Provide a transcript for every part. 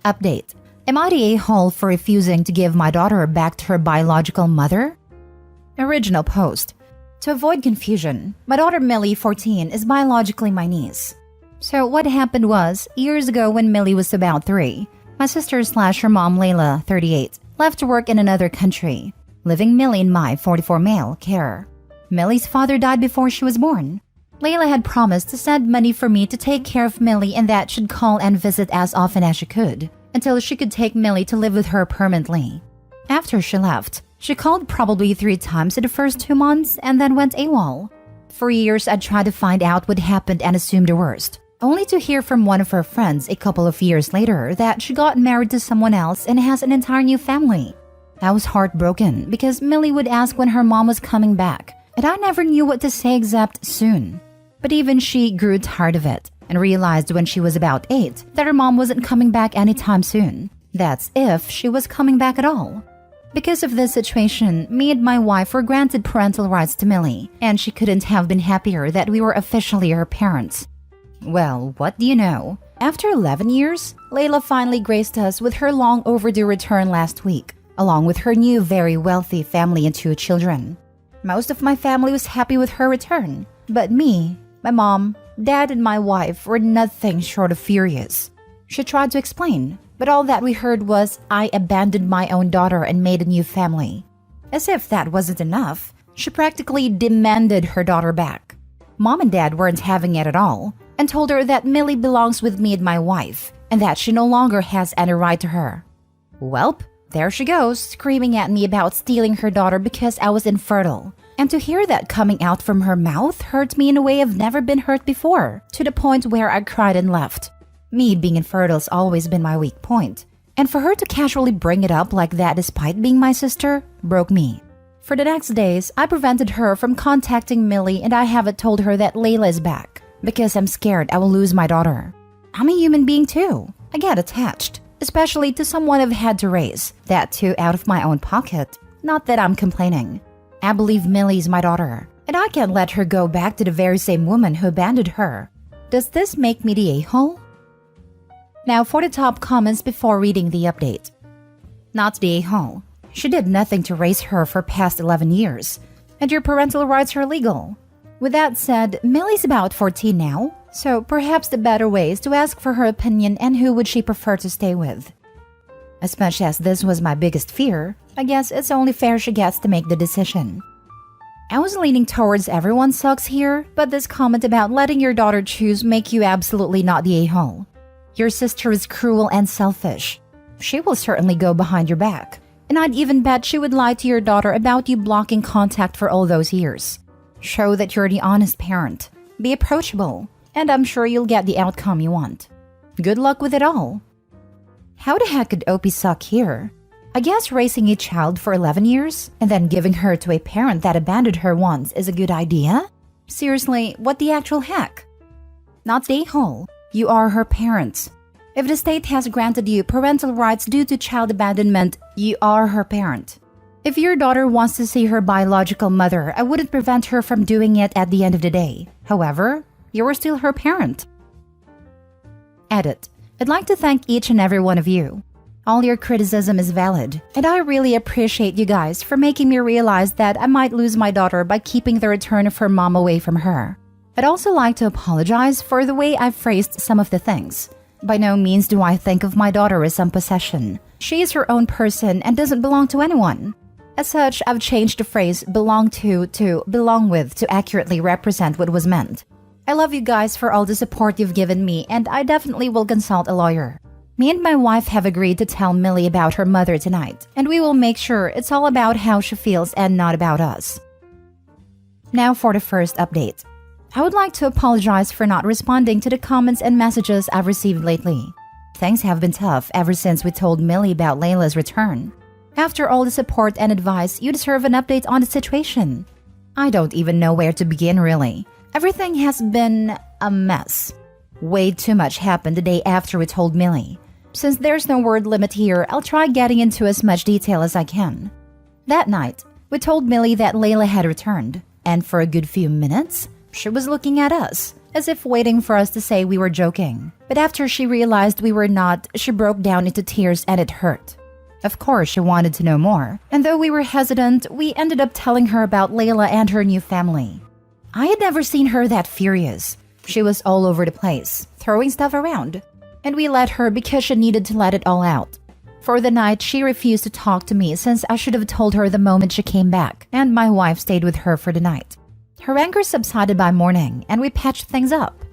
Update. Am I the a-hole for refusing to give my daughter back to her biological mother? Original post. To avoid confusion, my daughter Millie, 14, is biologically my niece. So what happened was, years ago when Millie was about 3, my sister/her mom Layla, 38, left to work in another country, leaving Millie in my 44 male care. Millie's father died before she was born. Layla had promised to send money for me to take care of Millie and that she'd call and visit as often as she could, until she could take Millie to live with her permanently. After she left, she called probably 3 times in the first 2 months and then went AWOL. For years, I'd tried to find out what happened and assume the worst, only to hear from one of her friends a couple of years later that she got married to someone else and has an entire new family. I was heartbroken because Millie would ask when her mom was coming back, and I never knew what to say except soon. But even she grew tired of it and realized when she was about 8 that her mom wasn't coming back anytime soon. That's if she was coming back at all. Because of this situation, me and my wife were granted parental rights to Millie, and she couldn't have been happier that we were officially her parents. Well, what do you know? After 11 years, Layla finally graced us with her long overdue return last week, along with her new very wealthy family and 2 children. Most of my family was happy with her return, but me, my mom, dad, and my wife were nothing short of furious. She tried to explain, but all that we heard was I abandoned my own daughter and made a new family. As if that wasn't enough, she practically demanded her daughter back. Mom and dad weren't having it at all, and told her that Millie belongs with me and my wife, and that she no longer has any right to her. Welp, there she goes, screaming at me about stealing her daughter because I was infertile. And to hear that coming out from her mouth hurt me in a way I've never been hurt before, to the point where I cried and left. Me being infertile's always been my weak point, and for her to casually bring it up like that despite being my sister broke me. For the next days, I prevented her from contacting Millie, and I haven't told her that Layla is back, because I'm scared I will lose my daughter. I'm a human being too. I get attached, especially to someone I've had to raise, that too out of my own pocket. Not that I'm complaining. I believe Millie's my daughter, and I can't let her go back to the very same woman who abandoned her. Does this make me the a-hole? Now for the top comments before reading the update. Not the a-hole. She did nothing to raise her for past 11 years, and your parental rights are legal. With that said, Millie's about 14 now, so perhaps the better way is to ask for her opinion and who would she prefer to stay with. As much as this was my biggest fear, I guess it's only fair she gets to make the decision. I was leaning towards everyone sucks here, but this comment about letting your daughter choose make you absolutely not the a-hole. Your sister is cruel and selfish. She will certainly go behind your back, and I'd even bet she would lie to your daughter about you blocking contact for all those years. Show that you're the honest parent. Be approachable, and I'm sure you'll get the outcome you want. Good luck with it all. How the heck could OP suck here? I guess raising a child for 11 years and then giving her to a parent that abandoned her once is a good idea? Seriously, what the actual heck? Not the a-hole. You are her parents. If the state has granted you parental rights due to child abandonment, you are her parent. If your daughter wants to see her biological mother, I wouldn't prevent her from doing it at the end of the day. However, you are still her parent. Edit. I'd like to thank each and every one of you. All your criticism is valid, and I really appreciate you guys for making me realize that I might lose my daughter by keeping the return of her mom away from her. I'd also like to apologize for the way I've phrased some of the things. By no means do I think of my daughter as some possession. She is her own person and doesn't belong to anyone. As such, I've changed the phrase belong to belong with to accurately represent what was meant. I love you guys for all the support you've given me, and I definitely will consult a lawyer. Me and my wife have agreed to tell Millie about her mother tonight, and we will make sure it's all about how she feels and not about us. Now for the first update. I would like to apologize for not responding to the comments and messages I've received lately. Things have been tough ever since we told Millie about Layla's return. After all the support and advice, you deserve an update on the situation. I don't even know where to begin, really. Everything has been a mess. Way too much happened the day after we told Millie. Since there's no word limit here, I'll try getting into as much detail as I can. That night, we told Millie that Layla had returned, and for a good few minutes, she was looking at us, as if waiting for us to say we were joking. But after she realized we were not, she broke down into tears and it hurt. Of course, she wanted to know more, and though we were hesitant, we ended up telling her about Layla and her new family. I had never seen her that furious. She was all over the place, throwing stuff around, and we let her because she needed to let it all out. For the night, she refused to talk to me since I should have told her the moment she came back, and my wife stayed with her for the night. Her anger subsided by morning, and we patched things up.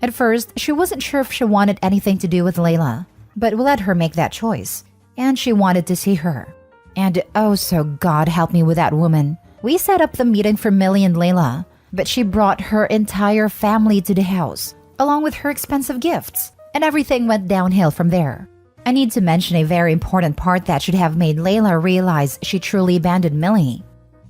At first, she wasn't sure if she wanted anything to do with Layla, but we let her make that choice, and she wanted to see her. And oh, so God help me with that woman. We set up the meeting for Millie and Layla, but she brought her entire family to the house, along with her expensive gifts, and everything went downhill from there. I need to mention a very important part that should have made Layla realize she truly abandoned Millie.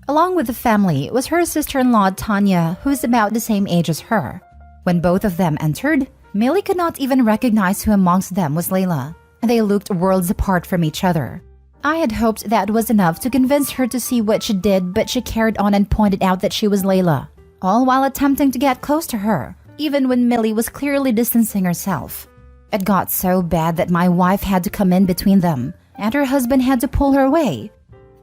Along with the family was her sister-in-law Tanya, who is about the same age as her. When both of them entered, Millie could not even recognize who amongst them was Layla, and they looked worlds apart from each other. I had hoped that was enough to convince her to see what she did, but she carried on and pointed out that she was Layla, all while attempting to get close to her, even when Millie was clearly distancing herself. It got so bad that my wife had to come in between them, and her husband had to pull her away.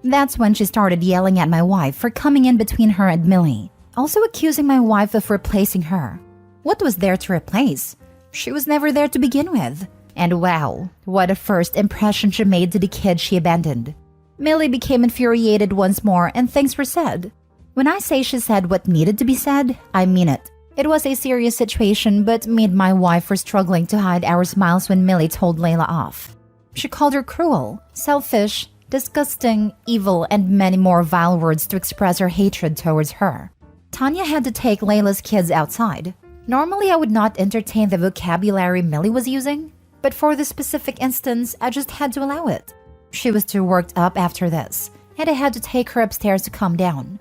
That's when she started yelling at my wife for coming in between her and Millie, also accusing my wife of replacing her. What was there to replace? She was never there to begin with. And wow, what a first impression she made to the kid she abandoned. Millie became infuriated once more and things were said. When I say she said what needed to be said, I mean it. It was a serious situation, but me and my wife were struggling to hide our smiles when Millie told Layla off. She called her cruel, selfish, disgusting, evil, and many more vile words to express her hatred towards her. Tanya had to take Layla's kids outside. Normally, I would not entertain the vocabulary Millie was using, but for this specific instance, I just had to allow it. She was too worked up after this, and I had to take her upstairs to calm down.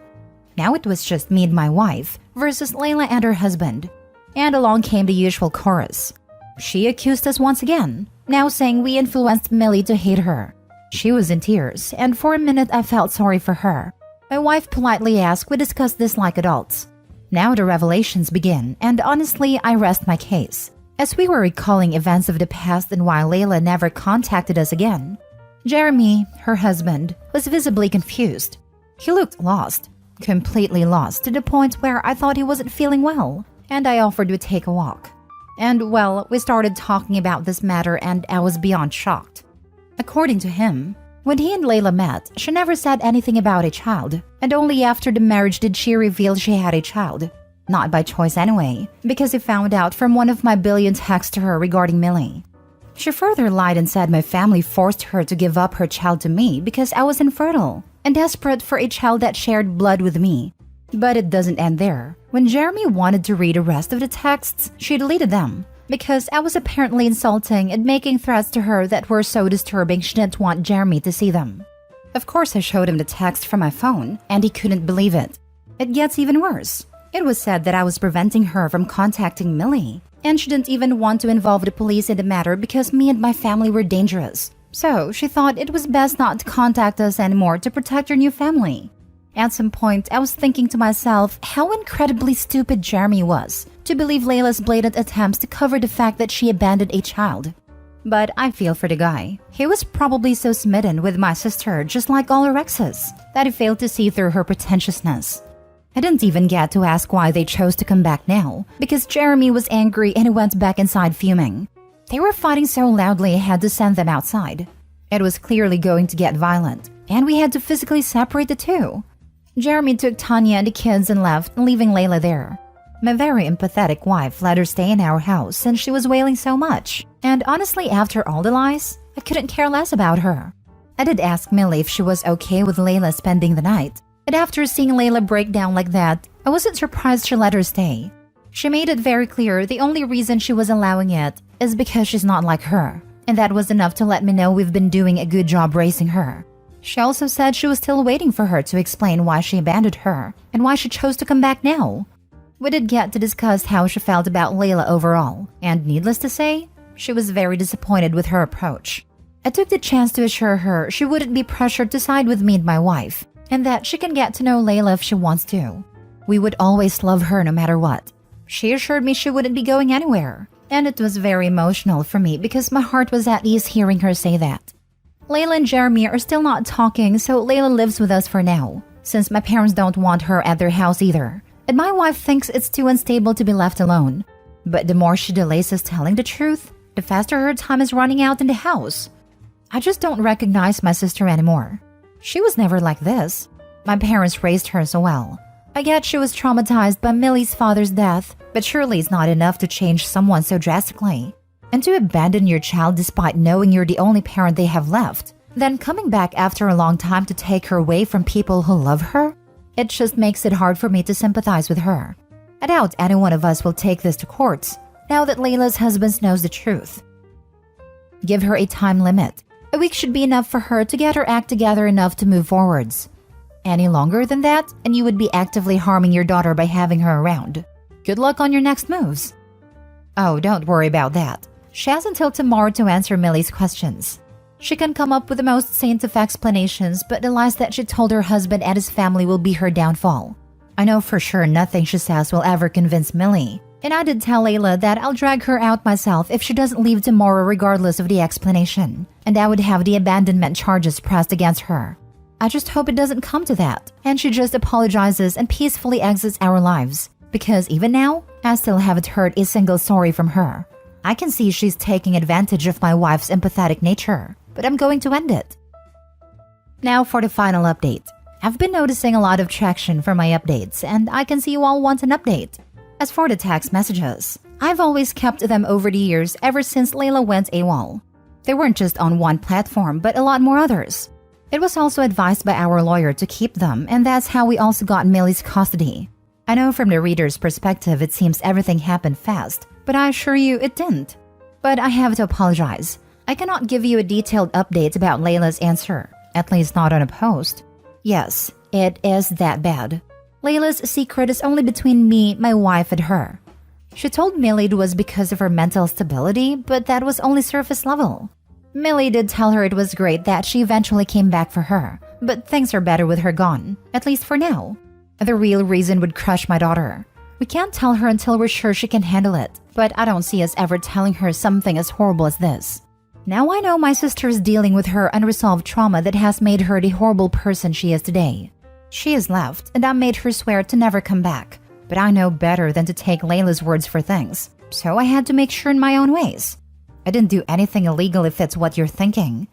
Now it was just me and my wife versus Layla and her husband, and along came the usual chorus. She accused us once again, now saying we influenced Millie to hate her. She was in tears, and for a minute I felt sorry for her. My wife politely asked we discuss this like adults. Now the revelations begin, and honestly, I rest my case. As we were recalling events of the past and why Layla never contacted us again, Jeremy, her husband, was visibly confused. He looked lost, completely lost, to the point where I thought he wasn't feeling well, and I offered to take a walk. And well, we started talking about this matter and I was beyond shocked. According to him, when he and Layla met, she never said anything about a child, and only after the marriage did she reveal she had a child. Not by choice anyway, because he found out from one of my billion texts to her regarding Millie. She further lied and said my family forced her to give up her child to me because I was infertile and desperate for a child that shared blood with me. But it doesn't end there. When Jeremy wanted to read the rest of the texts, she deleted them because I was apparently insulting and making threats to her that were so disturbing she didn't want Jeremy to see them. Of course, I showed him the text from my phone, and he couldn't believe it. It gets even worse. It was said that I was preventing her from contacting Millie, and she didn't even want to involve the police in the matter because me and my family were dangerous. So she thought it was best not to contact us anymore to protect her new family. At some point, I was thinking to myself how incredibly stupid Jeremy was to believe Layla's blatant attempts to cover the fact that she abandoned a child. But I feel for the guy. He was probably so smitten with my sister, just like all her exes, that he failed to see through her pretentiousness. I didn't even get to ask why they chose to come back now, because Jeremy was angry and he went back inside fuming. They were fighting so loudly I had to send them outside. It was clearly going to get violent, and we had to physically separate the two. Jeremy took Tanya and the kids and left, leaving Layla there. My very empathetic wife let her stay in our house since she was wailing so much, and honestly, after all the lies, I couldn't care less about her. I did ask Millie if she was okay with Layla spending the night, and after seeing Layla break down like that, I wasn't surprised she let her stay. She made it very clear the only reason she was allowing it is because she's not like her, and that was enough to let me know we've been doing a good job raising her. She also said she was still waiting for her to explain why she abandoned her and why she chose to come back now. We did get to discuss how she felt about Layla overall, and needless to say, she was very disappointed with her approach. I took the chance to assure her she wouldn't be pressured to side with me and my wife, and that she can get to know Layla if she wants to. We would always love her no matter what. She assured me she wouldn't be going anywhere, and it was very emotional for me because my heart was at ease hearing her say that. Layla and Jeremy are still not talking, so Layla lives with us for now, since my parents don't want her at their house either, and my wife thinks it's too unstable to be left alone. But the more she delays us telling the truth, the faster her time is running out in the house. I just don't recognize my sister anymore. She was never like this. My parents raised her so well. I get she was traumatized by Millie's father's death, but surely it's not enough to change someone so drastically. And to abandon your child despite knowing you're the only parent they have left, then coming back after a long time to take her away from people who love her? It just makes it hard for me to sympathize with her. I doubt any one of us will take this to court, now that Layla's husband knows the truth. Give her a time limit. A week should be enough for her to get her act together enough to move forwards. Any longer than that, and you would be actively harming your daughter by having her around. Good luck on your next moves. Oh, don't worry about that. She has until tomorrow to answer Millie's questions. She can come up with the most saint of explanations, but the lies that she told her husband and his family will be her downfall. I know for sure nothing she says will ever convince Millie, and I did tell Layla that I'll drag her out myself if she doesn't leave tomorrow regardless of the explanation, and I would have the abandonment charges pressed against her. I just hope it doesn't come to that, and she just apologizes and peacefully exits our lives, because even now, I still haven't heard a single sorry from her. I can see she's taking advantage of my wife's empathetic nature, but I'm going to end it. Now for the final update. I've been noticing a lot of traction for my updates, and I can see you all want an update. As for the text messages, I've always kept them over the years ever since Layla went AWOL. They weren't just on one platform, but a lot more others. It was also advised by our lawyer to keep them, and that's how we also got Millie's custody. I know from the reader's perspective it seems everything happened fast, but I assure you it didn't. But I have to apologize. I cannot give you a detailed update about Layla's answer, at least not on a post. Yes, it is that bad. Layla's secret is only between me, my wife, and her. She told Millie it was because of her mental stability, but that was only surface level. Millie did tell her it was great that she eventually came back for her, but things are better with her gone, at least for now. The real reason would crush my daughter. We can't tell her until we're sure she can handle it, but I don't see us ever telling her something as horrible as this. Now I know my sister is dealing with her unresolved trauma that has made her the horrible person she is today. She is left, and I made her swear to never come back, but I know better than to take Layla's words for things, so I had to make sure in my own ways. I didn't do anything illegal if it's what you're thinking.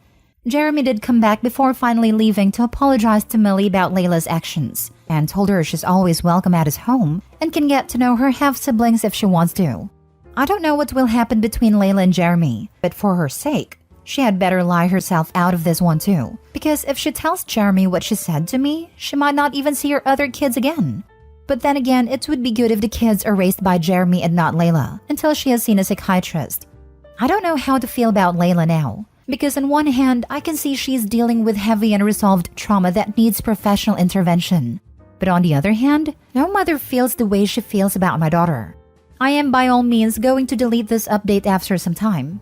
Jeremy did come back before finally leaving to apologize to Millie about Layla's actions, and told her she's always welcome at his home and can get to know her half-siblings if she wants to. I don't know what will happen between Layla and Jeremy, but for her sake, she had better lie herself out of this one too, because if she tells Jeremy what she said to me, she might not even see her other kids again. But then again, it would be good if the kids are raised by Jeremy and not Layla, until she has seen a psychiatrist. I don't know how to feel about Layla now, because on one hand, I can see she's dealing with heavy unresolved trauma that needs professional intervention. But on the other hand, no mother feels the way she feels about my daughter. I am by all means going to delete this update after some time.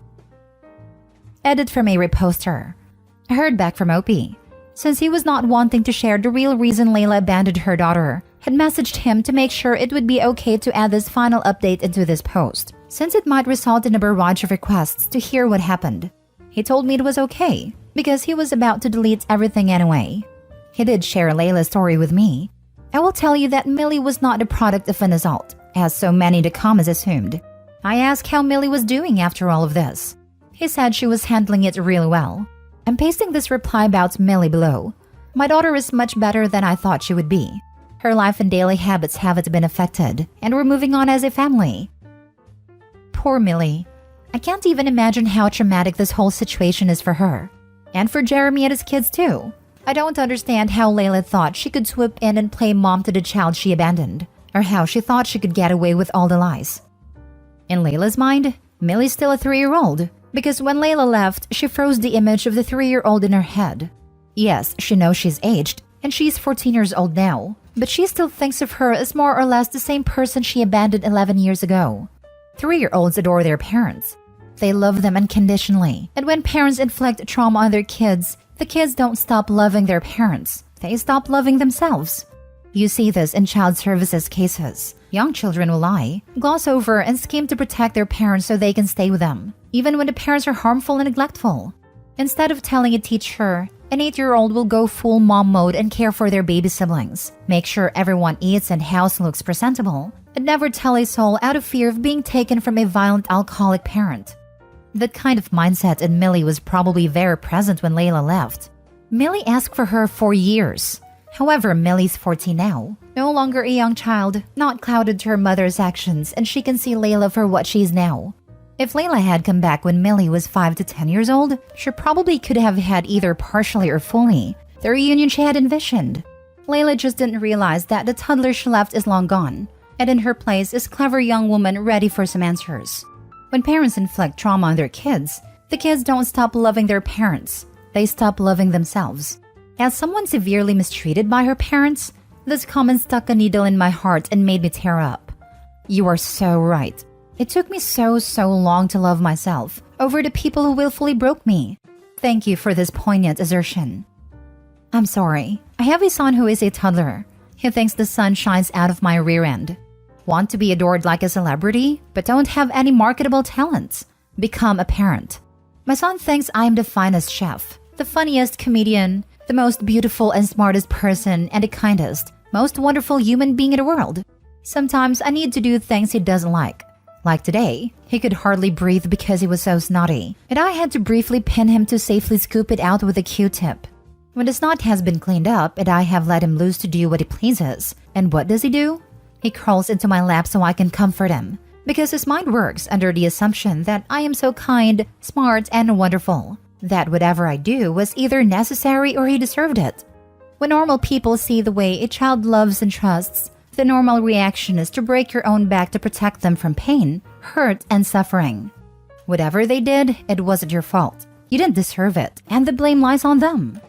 Edit from a reposter. I heard back from Opie. Since he was not wanting to share the real reason Layla abandoned her daughter, had messaged him to make sure it would be okay to add this final update into this post, since it might result in a barrage of requests to hear what happened. He told me it was okay, because he was about to delete everything anyway. He did share Layla's story with me. I will tell you that Millie was not the product of an assault, as so many to come as assumed. I asked how Millie was doing after all of this. He said she was handling it really well. I'm pasting this reply about Millie below. My daughter is much better than I thought she would be. Her life and daily habits haven't been affected, and we're moving on as a family. Poor Millie. I can't even imagine how traumatic this whole situation is for her. And for Jeremy and his kids too. I don't understand how Layla thought she could swoop in and play mom to the child she abandoned, or how she thought she could get away with all the lies. In Layla's mind, Millie's still a 3-year-old, because when Layla left, she froze the image of the 3-year-old in her head. Yes, she knows she's aged, and she's 14 years old now, but she still thinks of her as more or less the same person she abandoned 11 years ago. 3-year-olds adore their parents. They love them unconditionally, and when parents inflict trauma on their kids, the kids don't stop loving their parents. They stop loving themselves. You see this in child services cases. Young children will lie, gloss over, and scheme to protect their parents so they can stay with them, even when the parents are harmful and neglectful. Instead of telling a teacher, an 8-year-old will go full mom mode and care for their baby siblings, make sure everyone eats and house looks presentable, and never tell a soul out of fear of being taken from a violent alcoholic parent. That kind of mindset in Millie was probably very present when Layla left. Millie asked for her for years. However, Millie's 14 now, no longer a young child, not clouded to her mother's actions, and she can see Layla for what she is now. If Layla had come back when Millie was 5 to 10 years old, she probably could have had either partially or fully the reunion she had envisioned. Layla just didn't realize that the toddler she left is long gone, and in her place is a clever young woman ready for some answers. When parents inflict trauma on their kids, the kids don't stop loving their parents, they stop loving themselves. As someone severely mistreated by her parents, this comment stuck a needle in my heart and made me tear up. You are so right. It took me so long to love myself over the people who willfully broke me. Thank you for this poignant assertion. I'm sorry. I have a son who is a toddler. He thinks the sun shines out of my rear end. Want to be adored like a celebrity, but don't have any marketable talents. Become a parent. My son thinks I am the finest chef, the funniest comedian, the most beautiful and smartest person, and the kindest, most wonderful human being in the world. Sometimes I need to do things he doesn't like. Like today, he could hardly breathe because he was so snotty, and I had to briefly pin him to safely scoop it out with a Q-tip. When the snot has been cleaned up and I have let him loose to do what he pleases, and what does he do? He crawls into my lap so I can comfort him, because his mind works under the assumption that I am so kind, smart, and wonderful, that whatever I do was either necessary or he deserved it. When normal people see the way a child loves and trusts, the normal reaction is to break your own back to protect them from pain, hurt, and suffering. Whatever they did, it wasn't your fault. You didn't deserve it, and the blame lies on them.